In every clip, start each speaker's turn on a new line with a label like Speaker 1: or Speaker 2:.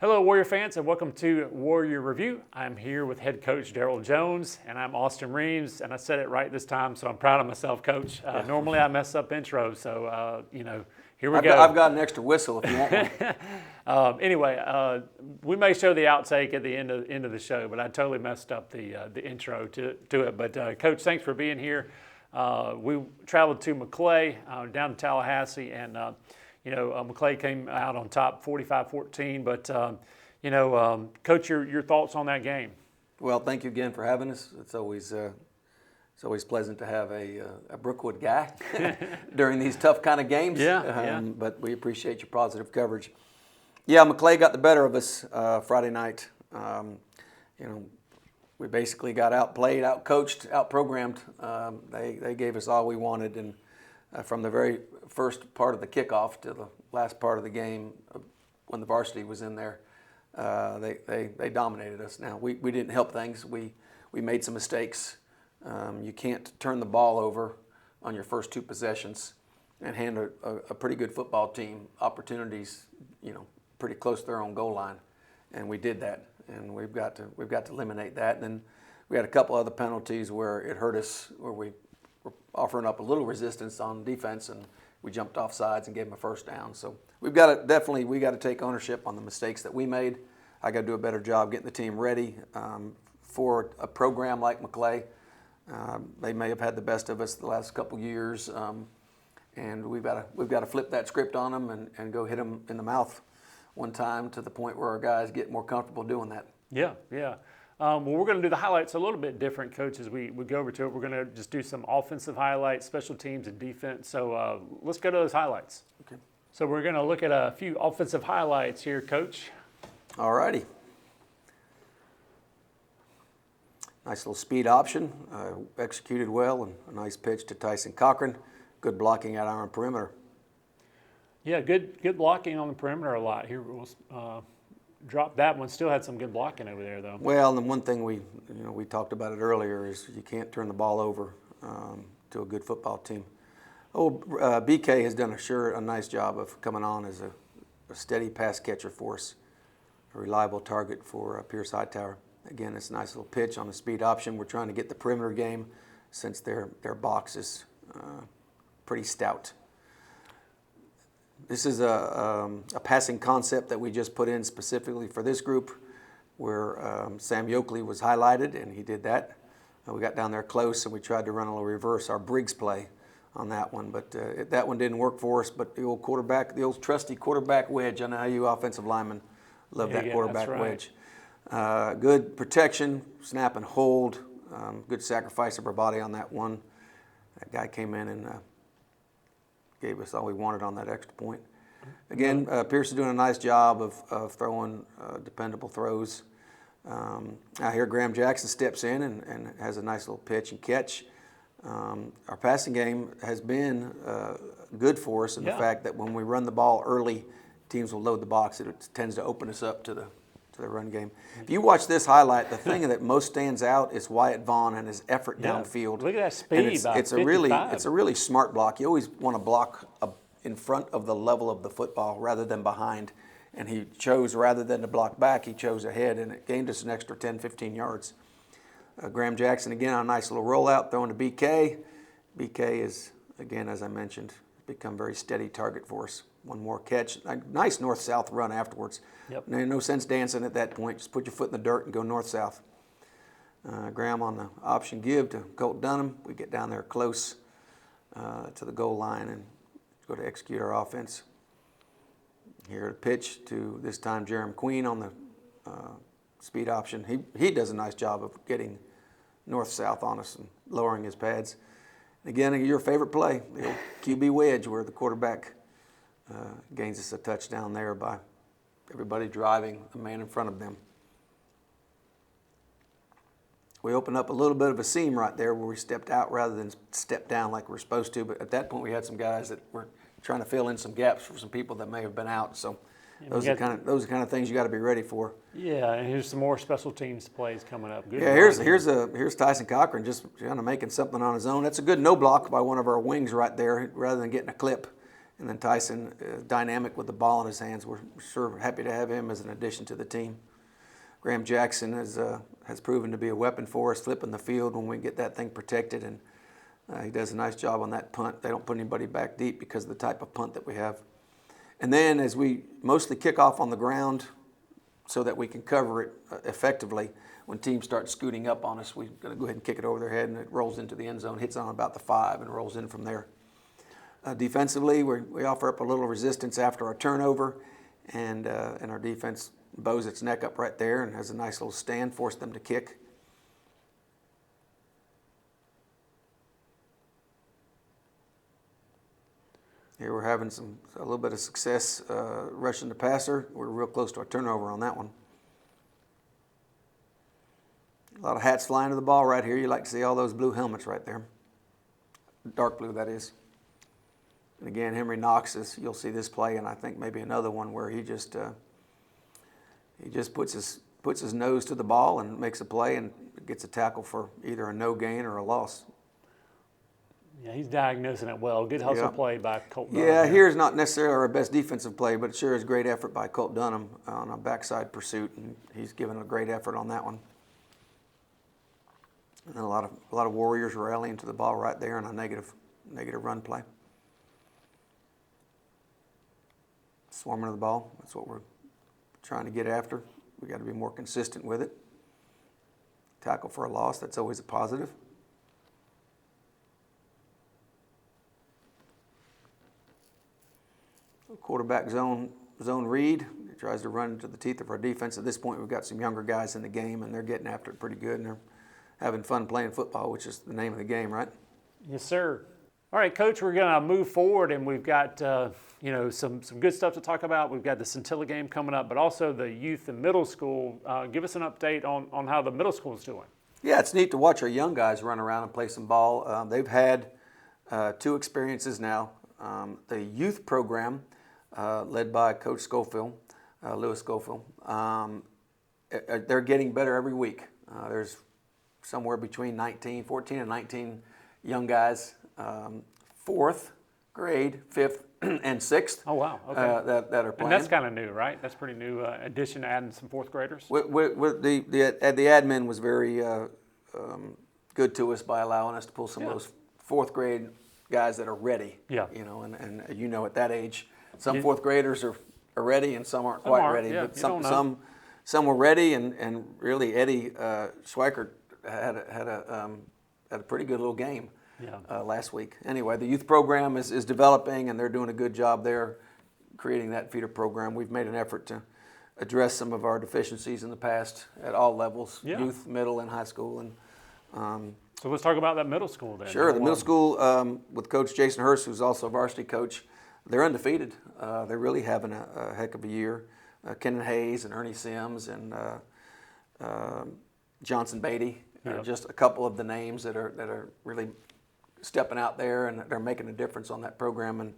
Speaker 1: Hello, Warrior fans, and welcome to Warrior Review. I'm here with head coach Daryl Jones, and I'm Austin Reams, and I said it right this time, so I'm proud of myself, Coach. Normally I mess up intros, so, here we go.
Speaker 2: I've got an extra whistle if you want one.
Speaker 1: Anyway, we may show the outtake at the end of the show, but I totally messed up the intro to it. But, Coach, thanks for being here. We traveled to Maclay, down to Tallahassee, and Maclay came out on top 45-14, but, Coach, your thoughts on that game?
Speaker 2: Well, thank you again for having us. It's always pleasant to have a Brookwood guy during these tough kind of games. But we appreciate your positive coverage. Yeah, Maclay got the better of us Friday night. We basically got outplayed, outcoached, outprogrammed. They gave us all we wanted, and from the very first part of the kickoff to the last part of the game, when the varsity was in there, they dominated us. Now we didn't help things. We made some mistakes. You can't turn the ball over on your first two possessions and hand a pretty good football team opportunities, pretty close to their own goal line, and we did that. And we've got to eliminate that. And then we had a couple other penalties where it hurt us, where we were offering up a little resistance on defense, and we jumped off sides and gave them a first down. So we got to take ownership on the mistakes that we made. I got to do a better job getting the team ready for a program like Maclay. They may have had the best of us the last couple years, and we've got to flip that script on them and go hit them in the mouth one time to the point where our guys get more comfortable doing that.
Speaker 1: Yeah. Well, we're going to do the highlights a little bit different, Coach, as we go over to it. We're going to just do some offensive highlights, special teams, and defense. So let's go to those highlights.
Speaker 2: Okay.
Speaker 1: So we're going to look at a few offensive highlights here, Coach.
Speaker 2: All righty. Nice little speed option, executed well, and a nice pitch to Tyson Cochran. Good blocking out on our perimeter.
Speaker 1: Yeah, good blocking on the perimeter a lot. Here we'll drop that one. Still had some good blocking over there, though.
Speaker 2: Well, and one thing we talked about it earlier is you can't turn the ball over to a good football team. BK has done a nice job of coming on as a steady pass catcher for us, a reliable target for Pierce Hightower. Again, it's a nice little pitch on the speed option. We're trying to get the perimeter game since their box is pretty stout. This is a passing concept that we just put in specifically for this group, where Sam Yoakley was highlighted, and he did that. We got down there close, and we tried to run a little reverse, our Briggs play on that one, but that one didn't work for us. But the old trusty quarterback wedge, I know how you offensive linemen love that quarterback wedge. Good protection, snap and hold, good sacrifice of our body on that one. That guy came in and gave us all we wanted on that extra point. Again, Pierce is doing a nice job of throwing dependable throws. Out here, Graham Jackson steps in and has a nice little pitch and catch. Our passing game has been good for us in the fact that when we run the ball early, teams will load the box. It tends to open us up to the run game. If you watch this highlight, the thing that most stands out is Wyatt Vaughn and his effort downfield.
Speaker 1: Look at that speed.
Speaker 2: And it's a really smart block. You always want to block in front of the level of the football rather than behind. And he chose, rather than to block back, he chose ahead, and it gained us an extra 10, 15 yards. Graham Jackson, again, on a nice little rollout, throwing to BK. BK is, again, as I mentioned, become a very steady target for us. One more catch. A nice north-south run afterwards.
Speaker 1: Yep.
Speaker 2: No sense dancing at that point. Just put your foot in the dirt and go north-south. Graham on the option give to Colt Dunham. We get down there close to the goal line and go to execute our offense. Here, a pitch to, this time, Jerem Queen on the speed option. He does a nice job of getting north-south on us and lowering his pads. Again, your favorite play, the old QB wedge, where the quarterback gains us a touchdown there by everybody driving the man in front of them. We opened up a little bit of a seam right there where we stepped out rather than step down like we're supposed to. But at that point, we had some guys that were trying to fill in some gaps for some people that may have been out. So those are kind of things you got to be ready for.
Speaker 1: Yeah, and here's some more special teams plays coming up. Good.
Speaker 2: Yeah, here's Tyson Cochran just kind of making something on his own. That's a good no block by one of our wings right there, rather than getting a clip. And then Tyson, dynamic with the ball in his hands. We're sure happy to have him as an addition to the team. Graham Jackson has proven to be a weapon for us, flipping the field when we get that thing protected, and he does a nice job on that punt. They don't put anybody back deep because of the type of punt that we have. And then as we mostly kick off on the ground so that we can cover it effectively, when teams start scooting up on us, we're going to go ahead and kick it over their head, and it rolls into the end zone, hits on about the 5, and rolls in from there. Defensively, we offer up a little resistance after our turnover, and our defense bows its neck up right there and has a nice little stand, force them to kick. Here we're having a little bit of success rushing the passer. We're real close to our turnover on that one. A lot of hats flying to the ball right here. You like to see all those blue helmets right there. Dark blue, that is. And again, Henry Knox, you'll see this play, and I think maybe another one where he just puts his nose to the ball and makes a play and gets a tackle for either a no gain or a loss.
Speaker 1: Yeah, he's diagnosing it well. Good hustle play by Colt Dunham.
Speaker 2: Yeah, here's not necessarily our best defensive play, but it sure is great effort by Colt Dunham on a backside pursuit, and he's given a great effort on that one. And a lot of Warriors rallying to the ball right there on a negative run play. Swarming to the ball, that's what we're trying to get after. We got to be more consistent with it. Tackle for a loss, that's always a positive. Quarterback zone read. He tries to run into the teeth of our defense. At this point, we've got some younger guys in the game, and they're getting after it pretty good, and they're having fun playing football, which is the name of the game, right?
Speaker 1: Yes, sir. All right, Coach, we're going to move forward, and we've got some good stuff to talk about. We've got the Scintilla game coming up, but also the youth and middle school. Give us an update on how the middle school is doing.
Speaker 2: Yeah, it's neat to watch our young guys run around and play some ball. They've had 2 experiences now. The youth program, led by Coach Schofield, Lewis Schofield, they're getting better every week. There's somewhere between 14 and 19 young guys, 4th grade, 5th, and 6th.
Speaker 1: Oh, wow. Okay.
Speaker 2: That are playing.
Speaker 1: And that's kind of new, right? That's pretty new addition to adding some 4th graders.
Speaker 2: The admin was very good to us by allowing us to pull some of those 4th grade guys that are ready.
Speaker 1: Yeah.
Speaker 2: And at that age, some 4th graders are ready and some aren't quite ready.
Speaker 1: Yeah,
Speaker 2: but some were ready, and really Eddie Schweikert had a pretty good little game last week. Anyway, the youth program is developing, and they're doing a good job there creating that feeder program. We've made an effort to address some of our deficiencies in the past at all levels, youth, middle, and high school. And
Speaker 1: so let's talk about that middle school then.
Speaker 2: Sure. The middle school with Coach Jason Hurst, who's also a varsity coach, they're undefeated. They're really having a heck of a year. Kenan Hayes and Ernie Sims and Johnson Beatty are just a couple of the names that are really stepping out there, and they're making a difference on that program. And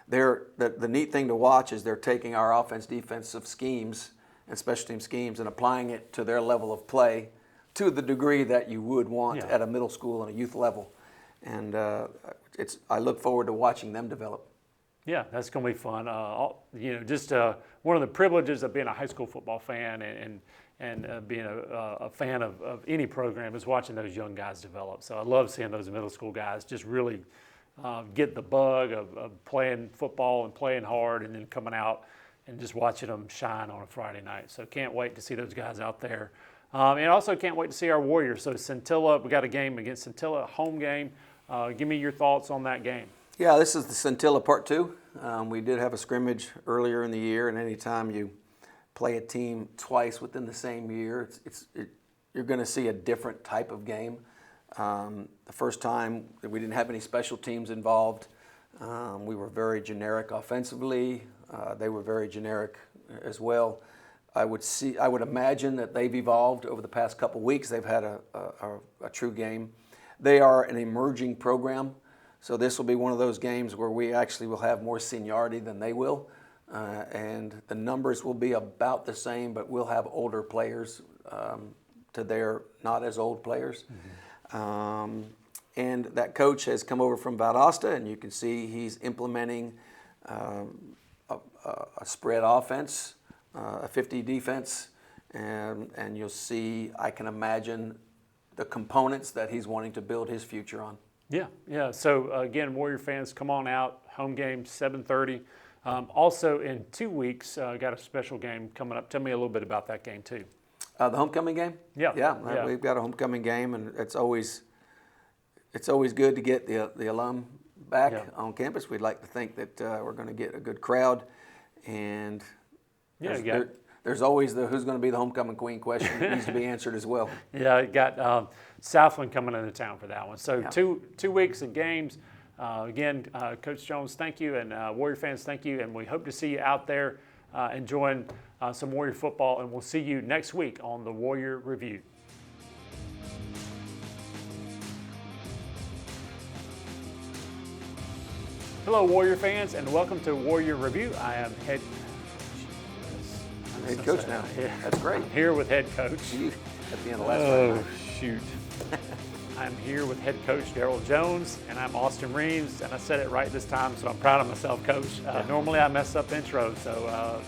Speaker 2: the neat thing to watch is they're taking our offense-defensive schemes and special team schemes and applying it to their level of play to the degree that you would want at a middle school and a youth level. And I look forward to watching them develop.
Speaker 1: Yeah, that's going to be fun. Just one of the privileges of being a high school football fan and being a fan of any program is watching those young guys develop. So I love seeing those middle school guys just really get the bug of playing football and playing hard, and then coming out and just watching them shine on a Friday night. So can't wait to see those guys out there. And also can't wait to see our Warriors. So Scintilla, we got a game against Scintilla, a home game. Give me your thoughts on that game.
Speaker 2: Yeah, this is the Scintilla Part 2. We did have a scrimmage earlier in the year, and anytime you play a team twice within the same year, you're going to see a different type of game. The first time, we didn't have any special teams involved. We were very generic offensively. They were very generic as well. I would imagine that they've evolved over the past couple weeks. They've had a true game. They are an emerging program, so this will be one of those games where we actually will have more seniority than they will, and the numbers will be about the same, but we'll have older players to their not as old players. Mm-hmm. And that coach has come over from Valdosta, and you can see he's implementing a spread offense, a 50 defense, and you'll see, I can imagine, the components that he's wanting to build his future on.
Speaker 1: Yeah. So again, Warrior fans, come on out. Home game 7:30. Also in 2 weeks, got a special game coming up. Tell me a little bit about that game too.
Speaker 2: The homecoming game?
Speaker 1: Yeah.
Speaker 2: We've got a homecoming game, and it's always good to get the alum back on campus. We'd like to think that we're going to get a good crowd, and there's always the who's going to be the homecoming queen question that needs to be answered as well.
Speaker 1: Yeah, you got Southland coming into town for that one. So 2 weeks of games. Again, Coach Jones, thank you, and Warrior fans, thank you, and we hope to see you out there enjoying some Warrior football, and we'll see you next week on the Warrior Review. Hello, Warrior fans, and welcome to Warrior Review. I am head
Speaker 2: coach now.
Speaker 1: Yeah.
Speaker 2: That's great.
Speaker 1: I'm here with head coach.
Speaker 2: At the end of last
Speaker 1: Oh, shoot. I'm here with head coach Daryl Jones, and I'm Austin Reams, and I said it right this time, so I'm proud of myself, Coach. Normally I mess up intros, so,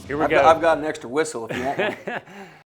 Speaker 1: here we go.
Speaker 2: I've got an extra whistle if you want one.